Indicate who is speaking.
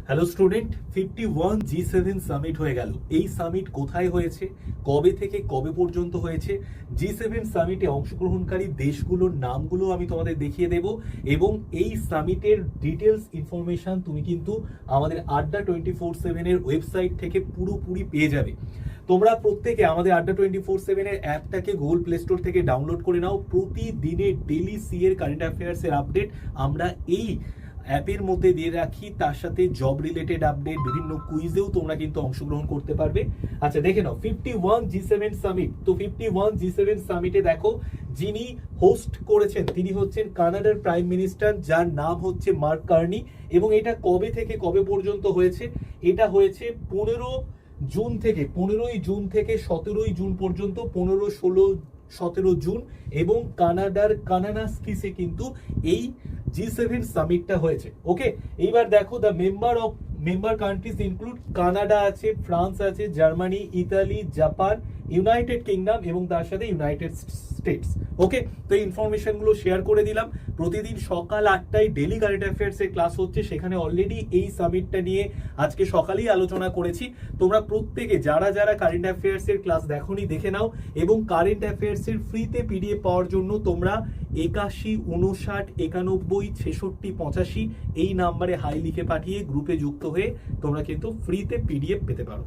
Speaker 1: Hello student, 51 G7 summit হয়ে গেল। এই সামিট কোথায় হয়েছে, কবে থেকে কবে পর্যন্ত হয়েছে, G7 সামিটে অংশগ্রহণকারী দেশগুলোর নামগুলো আমি তোমাদের দেখিয়ে দেব এবং এই সামিটের ডিটেলস ইনফরমেশন তুমি কিন্তু আমাদের আড্ডা 24/7 এর ওয়েবসাইট থেকে পুরোপুরি পেয়ে যাবে। তোমরা প্রত্যেকে আমাদের আড্ডা 24/7 এর অ্যাপটাকে গুগল প্লে স্টোর থেকে ডাউনলোড করে নাও। প্রতিদিনের ডেইলি সিএর কারেন্ট অ্যাফেয়ার্স এর আপডেট আমরা এই অ্যাপের মধ্যে দিয়ে রাখি, তার সাথে জব রিলেটেড আপডেট, বিভিন্ন কুইজেও তোমরা কিন্তু অংশগ্রহণ করতে পারবে। আচ্ছা দেখে নাও 51 G7 সামিট। তো 51 G7 সামিটে দেখো যিনি হোস্ট করেছেন তিনি হচ্ছেন কানাডার প্রাইম মিনিস্টার, যার নাম হচ্ছে মার্ক কার্নি। এবং এটা কবে থেকে কবে পর্যন্ত হয়েছে? এটা হয়েছে 15ই জুন থেকে 17ই জুন পর্যন্ত, 15, 16, 17 জুন। এবং কানাডার কানানাস্কিসে কিন্তু এই G7 সামিটটা হয়েছে। ওকে, এইবার দেখো the member countries include Canada আছে, ফ্রান্স আছে, Germany, Italy, Japan, United kingdom এবং তার সাথে ইউনাইটেড স্টেটস। ওকে, তো এই ইনফরমেশন গুলো শেয়ার করে দিলাম। প্রতিদিন সকাল 8টায় ডেলি কারেন্ট অ্যাফেয়ার্স এর ক্লাস হচ্ছে, সেখানে অলরেডি এই সামিটটা নিয়ে আজকে সকালেই আলোচনা করেছি। তোমরা প্রত্যেকে যারা যারা কারেন্ট অ্যাফেয়ার্স এর ক্লাস দেখোনি দেখে নাও এবং কারেন্ট অ্যাফেয়ার্স এর ফ্রিতে পিডিএফ পাওয়ার জন্য তোমরা 81 59 91 66 85 এই নাম্বারে হাই লিখে পাঠিয়ে গ্রুপে যুক্ত হয়ে তোমরা কিন্তু ফ্রিতে পিডিএফ পেতে পারো।